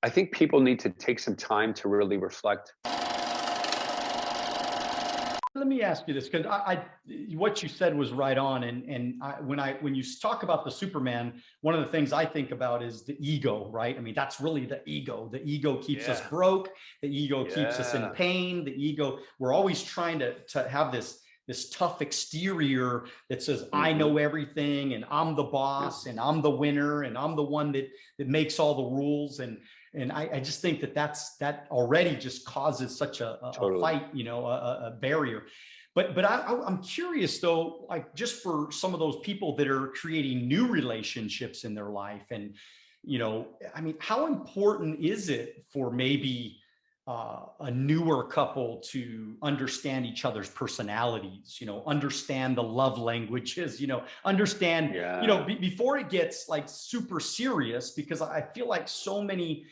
I think people need to take some time to really reflect. Let me ask you this, because what you said was right on. And when you talk about the Superman, one of the things I think about is the ego, right? I mean, that's really the ego. The ego keeps us broke. The ego keeps us in pain. The ego, we're always trying to have this tough exterior that says, I know everything, and I'm the boss, and I'm the winner, and I'm the one that makes all the rules. And I just think that already just causes such a fight, a barrier. But I'm curious though, like just for some of those people that are creating new relationships in their life, and I mean, how important is it for maybe a newer couple to understand each other's personalities, understand the love languages, understand, before it gets like super serious, because I feel like so many,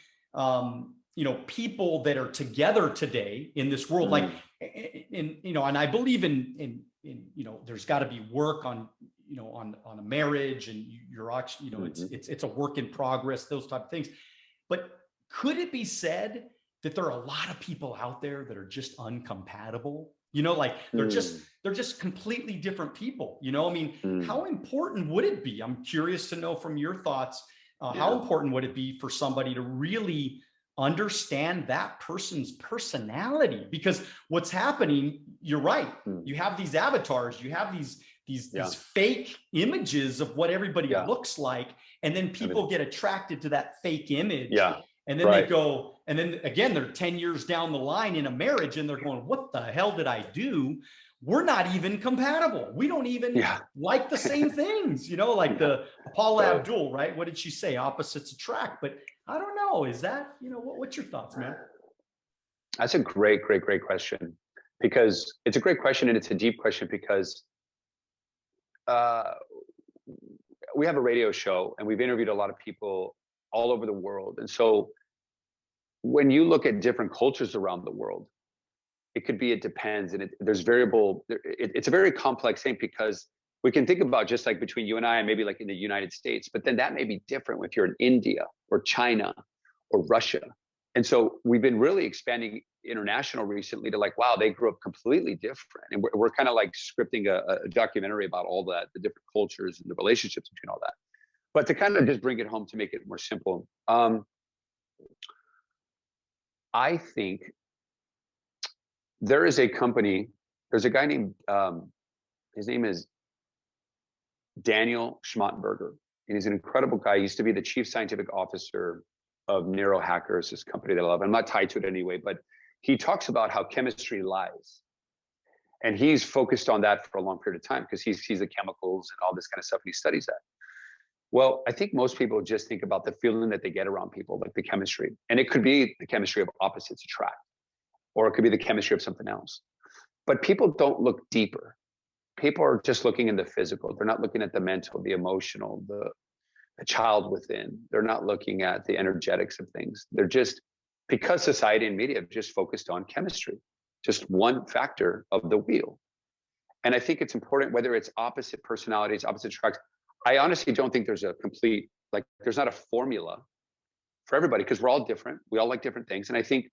people that are together today in this world, like, and I believe in there's got to be work on, on a marriage, and you're actually, it's a work in progress, those type of things. But could it be said that there are a lot of people out there that are just uncompatible? Like they're just completely different people. I mean, how important would it be? I'm curious to know from your thoughts, how important would it be for somebody to really understand that person's personality? Because what's happening, you're right. You have these avatars, you have these fake images of what everybody looks like. And then people get attracted to that fake image. And then they go, and then again, they're 10 years down the line in a marriage, and they're going, what the hell did I do? We're not even compatible. We don't even like the same things, like the Paula Abdul, right? What did she say? Opposites attract. But I don't know. Is that, what's your thoughts, man? That's a great question, because it's a great question, and it's a deep question, because we have a radio show and we've interviewed a lot of people all over the world. And so when you look at different cultures around the world, it depends. And there's variable, it's a very complex thing, because we can think about just like between you and I, and maybe like in the United States, but then that may be different if you're in India or China or Russia. And so we've been really expanding international recently to like, wow, they grew up completely different. And we're kind of like scripting a documentary about all that, the different cultures and the relationships between all that. But to kind of just bring it home to make it more simple, I think there is a company, there's a guy named, his name is Daniel Schmottenberger, and he's an incredible guy. He used to be the chief scientific officer of Neurohackers, this company that I love. I'm not tied to it anyway, but he talks about how chemistry lies. And he's focused on that for a long period of time, because he's the chemicals and all this kind of stuff, and he studies that. Well, I think most people just think about the feeling that they get around people, like the chemistry. And it could be the chemistry of opposites attract, or it could be the chemistry of something else. But people don't look deeper. People are just looking in the physical. They're not looking at the mental, the emotional, the child within. They're not looking at the energetics of things. They're just, because society and media have just focused on chemistry, just one factor of the wheel. And I think it's important, whether it's opposite personalities, opposite tracks. I honestly don't think there's a complete, like, there's not a formula for everybody, because we're all different. We all like different things. And I think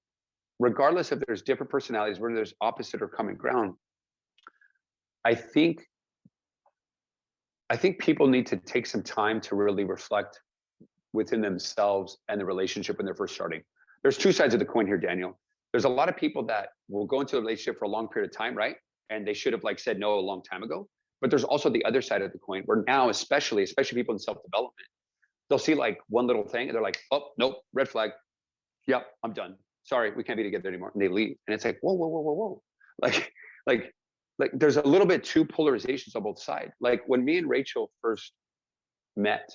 regardless if there's different personalities, whether there's opposite or common ground, I think people need to take some time to really reflect within themselves and the relationship when they're first starting. There's two sides of the coin here, Daniel. There's a lot of people that will go into a relationship for a long period of time, right? And they should have like said no a long time ago. But there's also the other side of the coin, where now, especially people in self-development, they'll see like one little thing and they're like, oh, nope, red flag. Yep, I'm done. Sorry, we can't be together anymore. And they leave. And it's like, whoa. Like there's a little bit two polarizations on both sides. Like when me and Rachel first met,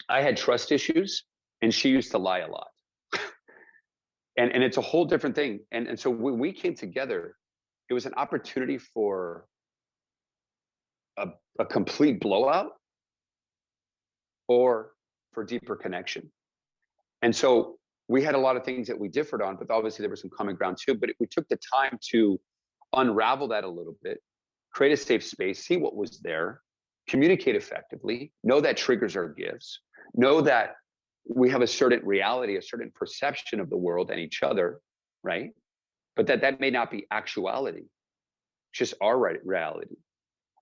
I had trust issues and she used to lie a lot. and it's a whole different thing. And so when we came together, it was an opportunity for a complete blowout or for deeper connection. And so we had a lot of things that we differed on, but obviously there was some common ground too. But we took the time to unravel that a little bit, create a safe space, see what was there, communicate effectively, know that triggers are gifts, know that we have a certain reality, a certain perception of the world and each other, right? But that may not be actuality, just our reality.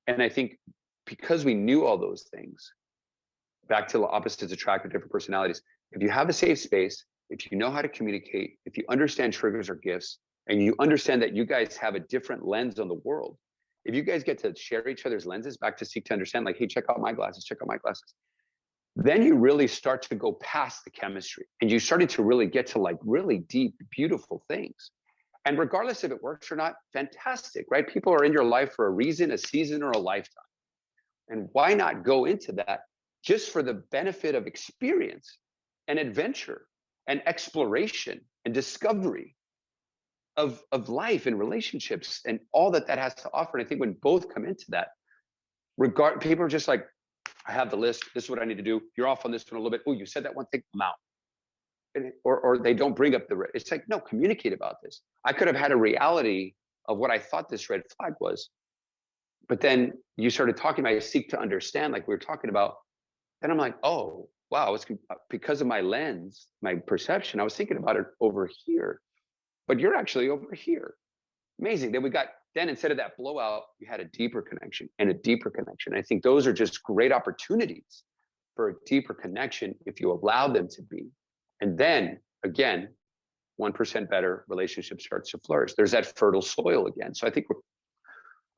And I think because we knew all those things, back to the opposites attract with different personalities, if you have a safe space, if you know how to communicate, if you understand triggers or gifts, and you understand that you guys have a different lens on the world, if you guys get to share each other's lenses, back to seek to understand, like, hey, check out my glasses, check out my glasses, then you really start to go past the chemistry and you started to really get to like really deep, beautiful things. And regardless if it works or not, fantastic, right? People are in your life for a reason, a season, or a lifetime. And why not go into that just for the benefit of experience and adventure and exploration and discovery of life and relationships and all that has to offer? And I think when both come into that, people are just like, I have the list. This is what I need to do. You're off on this one a little bit. Oh, you said that one thing. I'm out. Or they don't bring up it's like, no, communicate about this. I could have had a reality of what I thought this red flag was. But then you started talking about, I seek to understand, like we were talking about. Then I'm like, oh, wow, it's because of my lens, my perception. I was thinking about it over here, but you're actually over here. Amazing. Then instead of that blowout, you had a deeper connection and a deeper connection. I think those are just great opportunities for a deeper connection if you allow them to be. And then again, 1% better relationship starts to flourish. There's that fertile soil again. So I think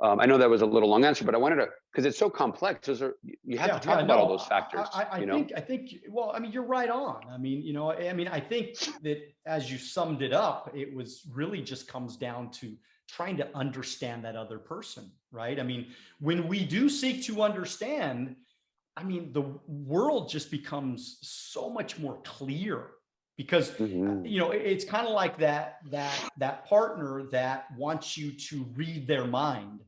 I know that was a little long answer, but I wanted to, because it's so complex. You have to talk about all those factors. I think, well, I mean, you're right on. I mean, I think that as you summed it up, it was really just comes down to trying to understand that other person, right? I mean, when we do seek to understand, I mean, the world just becomes so much more clear because, it's kind of like that partner that wants you to read their mind,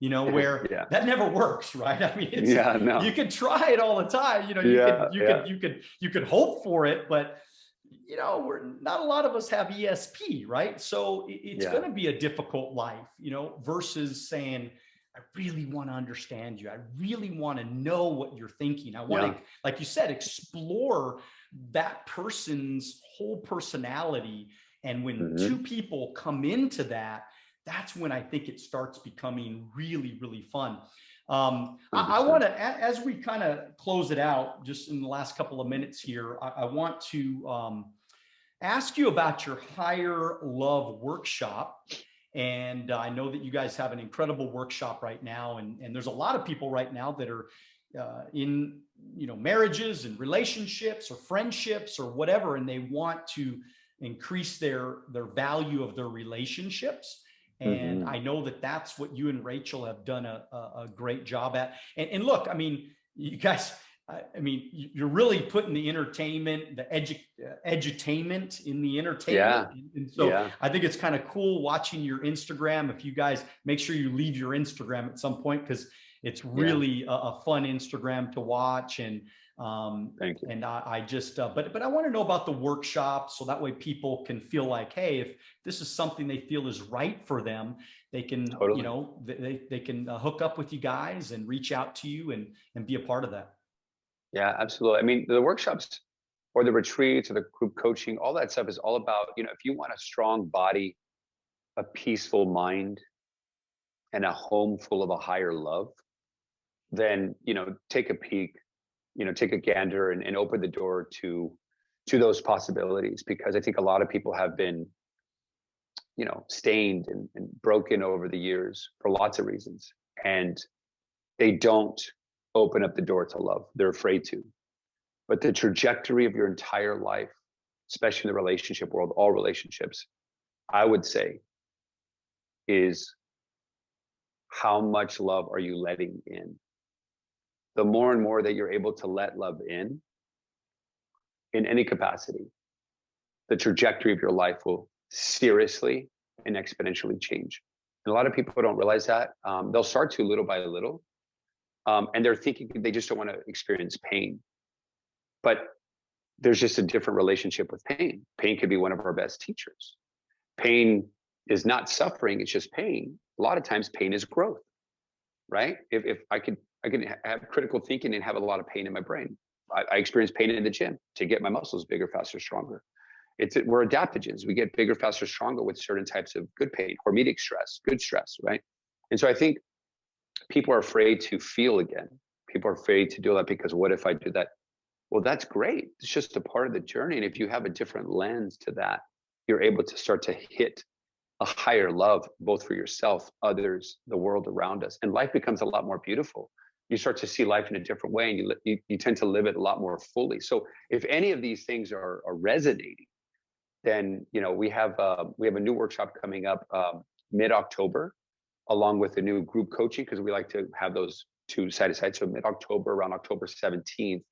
where that never works, right? I mean, you can try it all the time, you could hope for it, but we're not, a lot of us have ESP, right? So it's going to be a difficult life, versus saying, I really want to understand you. I really want to know what you're thinking. I want to, like you said, explore that person's whole personality. And when two people come into that, that's when I think it starts becoming really, really fun. I want to, as we kind of close it out, just in the last couple of minutes here, I want to ask you about your Higher Love workshop. And I know that you guys have an incredible workshop right now. And there's a lot of people right now that are in, marriages and relationships or friendships or whatever, and they want to increase their value of their relationships. And I know that that's what you and Rachel have done a great job at. And look, I mean, you guys, you're really putting the entertainment, the edutainment in the entertainment. And so I think it's kind of cool watching your Instagram. If you guys make sure you leave your Instagram at some point, because it's really a fun Instagram to watch. And thank you. And I just, but I want to know about the workshop, so that way people can feel like, hey, if this is something they feel is right for them, they can, they can hook up with you guys and reach out to you and be a part of that. Yeah, absolutely. I mean, the workshops or the retreats or the group coaching, all that stuff is all about, if you want a strong body, a peaceful mind, and a home full of a higher love, then, take a peek, take a gander and open the door to those possibilities. Because I think a lot of people have been, stained and broken over the years for lots of reasons. And they don't open up the door to love. They're afraid to. But the trajectory of your entire life, especially in the relationship world, all relationships, I would say, is how much love are you letting in? The more and more that you're able to let love in any capacity, the trajectory of your life will seriously and exponentially change. And a lot of people don't realize that. They'll start to little by little. And they're thinking they just don't want to experience pain. But there's just a different relationship with pain. Pain could be one of our best teachers. Pain is not suffering, it's just pain. A lot of times pain is growth, right? If I could have critical thinking and have a lot of pain in my brain. I experience pain in the gym to get my muscles bigger, faster, stronger. We're adaptogens. We get bigger, faster, stronger with certain types of good pain, hormetic stress, good stress, right? And so I think people are afraid to feel again. People are afraid to do that because what if I do that? Well, that's great. It's just a part of the journey. And if you have a different lens to that, you're able to start to hit a higher love, both for yourself, others, the world around us. And life becomes a lot more beautiful. You start to see life in a different way, and you tend to live it a lot more fully. So if any of these things are resonating, then we have a new workshop coming up mid-October, along with the new group coaching, because we like to have those two side to side. So mid-October, around October 17th,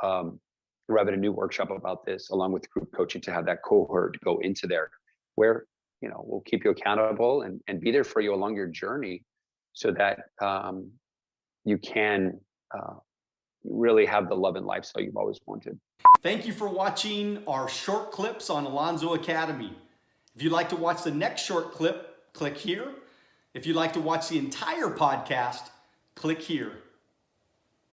we're having a new workshop about this, along with group coaching, to have that cohort go into there, where we'll keep you accountable and be there for you along your journey, so that you can really have the love and lifestyle you've always wanted. Thank you for watching our short clips on Alonzo Academy. If you'd like to watch the next short clip, click here. If you'd like to watch the entire podcast, click here.